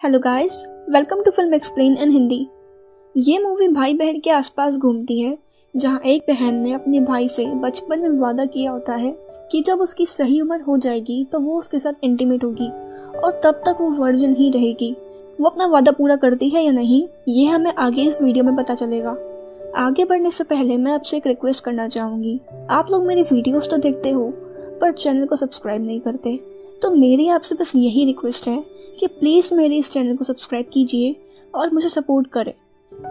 Hello guys, welcome to film explain in Hindi. ये movie भाई बहन के आसपास घूमती है, जहां एक बहन ने अपने भाई से बचपन में वादा किया होता है कि जब उसकी सही उम्र हो जाएगी तो वो उसके साथ इंटीमेट होगी और तब तक वो वर्जिन ही रहेगी। वो अपना वादा पूरा करती है या नहीं, ये हमें आगे इस वीडियो में पता चलेगा। आगे बढ़ने से पहले मैं आपसे एक रिक्वेस्ट करना चाहूँगी। आप लोग मेरी वीडियोस तो देखते हो पर चैनल को सब्सक्राइब नहीं करते, तो मेरी आपसे बस यही रिक्वेस्ट है कि प्लीज़ मेरे इस चैनल को सब्सक्राइब कीजिए और मुझे सपोर्ट करें।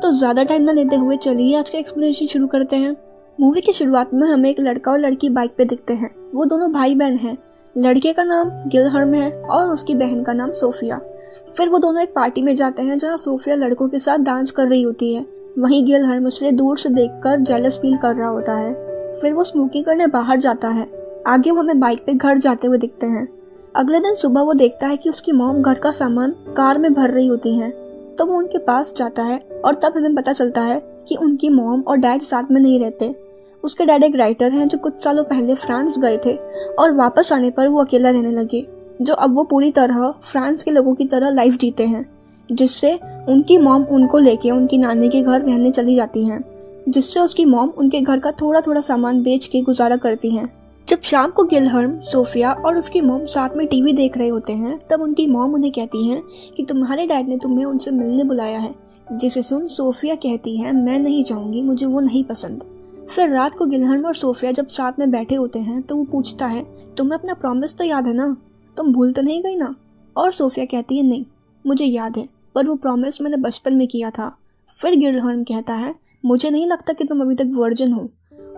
तो ज़्यादा टाइम ना लेते हुए चलिए आज का एक्सप्लेनेशन शुरू करते हैं। मूवी की शुरुआत में हमें एक लड़का और लड़की बाइक पे दिखते हैं। वो दोनों भाई बहन हैं। लड़के का नाम गिलहर्म है और उसकी बहन का नाम सोफिया। फिर वो दोनों एक पार्टी में जाते हैं जहाँ सोफिया लड़कों के साथ डांस कर रही होती है। वहीं गिलहर्म उसे दूर से देखकर जेलस फील कर रहा होता है। फिर वो स्मोकिंग करने बाहर जाता है। आगे वो हमें बाइक पे घर जाते हुए दिखते हैं। अगले दिन सुबह वो देखता है कि उसकी मॉम घर का सामान कार में भर रही होती हैं। तो वो उनके पास जाता है और तब हमें पता चलता है कि उनकी मॉम और डैड साथ में नहीं रहते। उसके डैड एक राइटर हैं जो कुछ सालों पहले फ्रांस गए थे और वापस आने पर वो अकेला रहने लगे, जो अब वो पूरी तरह फ्रांस के लोगों की तरह लाइफ जीते हैं, जिससे उनकी मॉम उनको लेके उनकी नानी के घर रहने चली जाती हैं, जिससे उसकी मॉम उनके घर का थोड़ा थोड़ा सामान बेच के गुजारा करती हैं। जब शाम को गिलहर्म, सोफिया और उसकी मॉम साथ में टीवी देख रहे होते हैं, तब उनकी मॉम उन्हें कहती हैं कि तुम्हारे डैड ने तुम्हें उनसे मिलने बुलाया है, जिसे सुन सोफिया कहती है मैं नहीं जाऊंगी, मुझे वो नहीं पसंद। फिर रात को गिलहर्म और सोफिया जब साथ में बैठे होते हैं तो वो पूछता है तुम्हें अपना प्रॉमिस तो याद है ना, तुम भूल तो नहीं गई ना? और सोफिया कहती है नहीं, मुझे याद है, पर वो प्रॉमिस मैंने बचपन में किया था। फिर गिलहर्म कहता है मुझे नहीं लगता कि तुम अभी तक वर्जिन हो।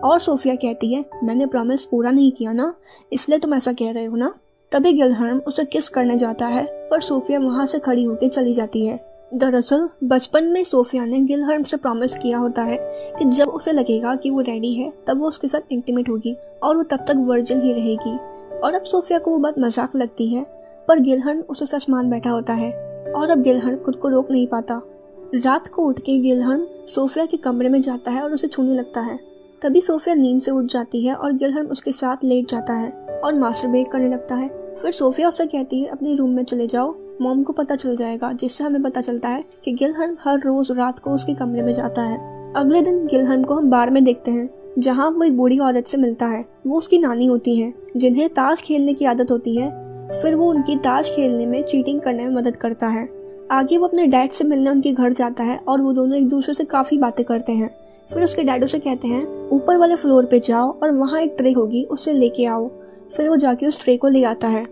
और सोफिया कहती है मैंने प्रॉमिस पूरा नहीं किया ना, इसलिए तुम ऐसा कह रहे हो ना। तभी गिलहर्म उसे किस करने जाता है, पर सोफिया वहां से खड़ी होकर चली जाती है। दरअसल बचपन में सोफिया ने गिलहर्म से प्रॉमिस किया होता है कि जब उसे लगेगा कि वो रेडी है तब वो उसके साथ इंटीमेट होगी और वो तब तक वर्जिन ही रहेगी। और अब सोफिया को वो बात मजाक लगती है, पर गिलहर्म उसे सच मान बैठा होता है और अब गिलहर्म खुद को रोक नहीं पाता। रात को उठ के गिलहर्म सोफिया के कमरे में जाता है और उसे छूने लगता है। तभी सोफिया नींद से उठ जाती है और गिलहर्म उसके साथ लेट जाता है और मास्टरबेट करने लगता है। फिर सोफिया उसे कहती है अपने रूम में चले जाओ, मॉम को पता चल जाएगा, जिससे हमें पता चलता है कि गिलहर्म हर रोज रात को उसके कमरे में जाता है। अगले दिन गिलहर्म को हम बार में देखते हैं, जहाँ वो एक बूढ़ी औरत से मिलता है। वो उसकी नानी होती है, जिन्हें ताश खेलने की आदत होती है। फिर वो उनकी ताश खेलने में चीटिंग करने में मदद करता है। आगे वो अपने डैड से मिलने उनके घर जाता है और वो दोनों एक दूसरे से काफी बातें करते हैं। फिर उसके डैड उसे कहते हैं ऊपर वाले फ्लोर पे जाओ और वहाँ एक ट्रे होगी, उसे लेके आओ। फिर वो जाके उस ट्रे को ले आता है।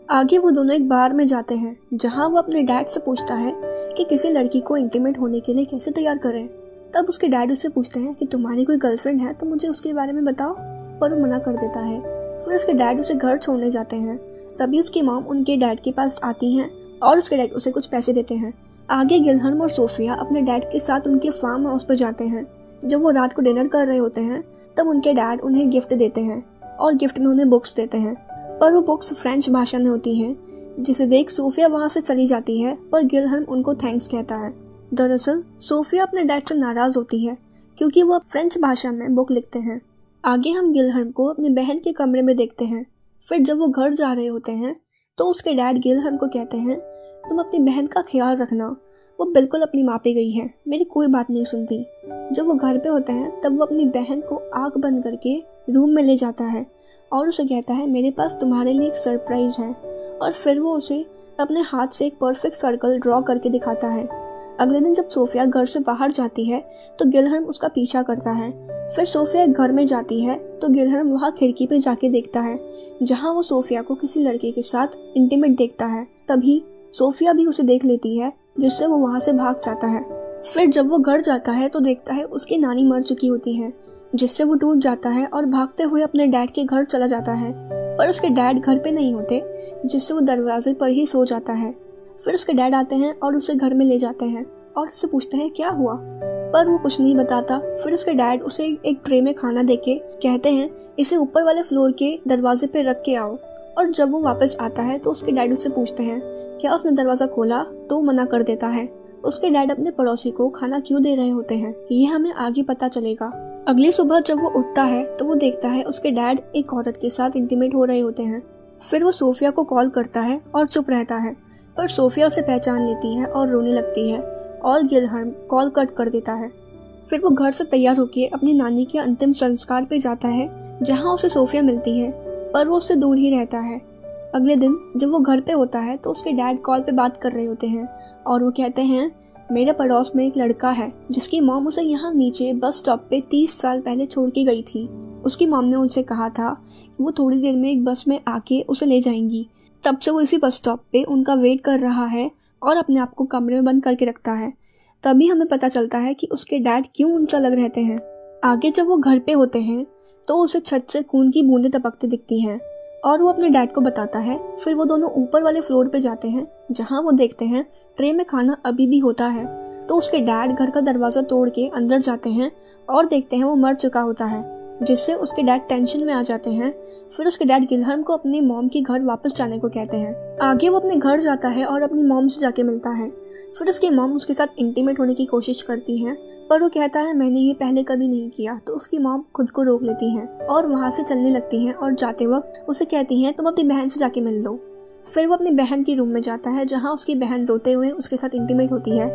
आगे वो दोनों एक बार में जाते हैं, जहाँ वो अपने डैड से पूछता है कि किसी लड़की को इंटीमेट होने के लिए कैसे तैयार करें। तब उसके डैड उससे पूछते हैं कि तुम्हारी कोई गर्लफ्रेंड है तो मुझे उसके बारे में बताओ, पर वो मना कर देता है। फिर उसके डैड उसे घर छोड़ने जाते हैं। तभी उसकी मॉम उनके डैड के पास आती हैं और उसके डैड उसे कुछ पैसे देते हैं। आगे गिलहर्म और सोफिया अपने डैड के साथ उनके फार्म हाउस पर जाते हैं। जब वो रात को डिनर कर रहे होते हैं तब उनके डैड उन्हें गिफ्ट देते हैं और गिफ्ट में उन्हें बुक्स देते हैं, पर वो बुक्स फ्रेंच भाषा में होती हैं, जिसे देख सोफिया वहां से चली जाती है, पर गिलहर्म उनको थैंक्स कहता है। दरअसल सोफिया अपने डैड से नाराज होती है क्योंकि वो फ्रेंच भाषा में बुक लिखते हैं। आगे हम गिलहर्म को अपनी बहन के कमरे में देखते हैं। फिर जब वो घर जा रहे होते हैं तो उसके डैड गिलहर्म को कहते हैं तुम अपनी बहन का ख्याल रखना, वो बिल्कुल अपनी माँ पे गई है, मेरी कोई बात नहीं सुनती। जब वो घर पे होते हैं तब वो अपनी बहन को आंख बंद करके रूम में ले जाता है और उसे कहता है मेरे पास तुम्हारे लिए एक सरप्राइज है। और फिर वो उसे अपने हाथ से एक परफेक्ट सर्कल ड्रॉ करके दिखाता है। अगले दिन जब सोफिया घर से बाहर जाती है तो गिलहर्म उसका पीछा करता है। फिर सोफिया घर में जाती है तो गिलहर्म वहाँ खिड़की पे जाके देखता है, जहाँ वो सोफिया को किसी लड़के के साथ इंटीमेट देखता है। तभी सोफिया भी उसे देख लेती है, जिससे वो वहाँ से भाग जाता है। फिर जब वो घर जाता है तो देखता है उसकी नानी मर चुकी होती है, जिससे वो टूट जाता है और भागते हुए अपने डैड के घर चला जाता है। पर उसके डैड घर पे नहीं होते, जिससे वो दरवाजे पर ही सो जाता है। फिर उसके डैड आते हैं और उसे घर में ले जाते हैं और उससे पूछते हैं क्या हुआ, पर वो कुछ नहीं बताता। फिर उसके डैड उसे एक ट्रे में खाना देके कहते हैं इसे ऊपर वाले फ्लोर के दरवाजे पे रख के आओ। और जब वो वापस आता है तो उसके डैड उससे पूछते हैं क्या उसने दरवाजा खोला, तो वो मना कर देता है। उसके डैड अपने पड़ोसी को खाना क्यों दे रहे होते हैं, ये हमें आगे पता चलेगा। अगली सुबह जब वो उठता है तो वो देखता है उसके डैड एक औरत के साथ इंटीमेट हो रहे होते हैं। फिर वो सोफिया को कॉल करता है और चुप रहता है। पर सोफिया उसे पहचान लेती है और रोने लगती है और गिलहर्म कॉल कट कर देता है। फिर वो घर से तैयार होकर अपनी नानी के अंतिम संस्कार पे जाता है जहाँ उसे सोफिया मिलती है, पर वो उससे दूर ही रहता है। अगले दिन जब वो घर पे होता है तो उसके डैड कॉल पे बात कर रहे होते हैं और वो कहते हैं, मेरे पड़ोस में एक लड़का है जिसकी मॉम उसे यहाँ नीचे बस स्टॉप पे 30 साल पहले छोड़ के गई थी। उसकी मॉम ने उनसे कहा था कि वो थोड़ी देर में एक बस में आके उसे ले जाएंगी। तब से वो इसी बस स्टॉप पे उनका वेट कर रहा है और अपने आप को कमरे में बंद करके रखता है। तभी हमें पता चलता है कि उसके डैड क्यों उनसे अलग रहते हैं। आगे जब वो घर पे होते हैं तो उसे छत से खून की बूंदें टपकती दिखती हैं और वो अपने डैड को बताता है। फिर वो दोनों ऊपर वाले फ्लोर पे जाते हैं जहाँ वो देखते हैं ट्रे में खाना अभी भी होता है। तो उसके डैड घर का दरवाज़ा तोड़ के अंदर जाते हैं और देखते हैं वो मर चुका होता है, जिससे उसके डैड टेंशन में आ जाते हैं। फिर उसके डैड गिलहर्म को अपनी मॉम के घर वापस जाने को कहते हैं। आगे वो अपने घर जाता है और अपनी मॉम से जाके मिलता है। फिर उसकी मॉम उसके साथ इंटीमेट होने की कोशिश करती है, पर वो कहता है मैंने ये पहले कभी नहीं किया। तो उसकी मॉम खुद को रोक लेती हैं और वहाँ से चलने लगती हैं और जाते वक्त उसे कहती हैं तुम अपनी बहन से जाके मिल लो। फिर वो अपनी बहन के रूम में जाता है जहाँ उसकी बहन रोते हुए उसके साथ इंटीमेट होती है।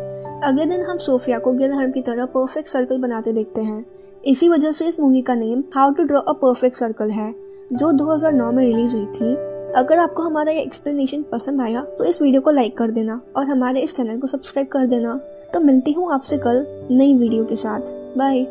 अगले दिन हम सोफिया को गिलहर्म की तरह परफेक्ट सर्कल बनाते देखते हैं। इसी वजह से इस मूवी का name how to draw a perfect circle है, जो 2009 में रिलीज हुई थी। अगर आपको हमारा ये एक्सप्लेनेशन पसंद आया तो इस वीडियो को लाइक कर देना और हमारे इस चैनल को सब्सक्राइब कर देना। तो मिलती हूँ आपसे कल नई वीडियो के साथ। बाय।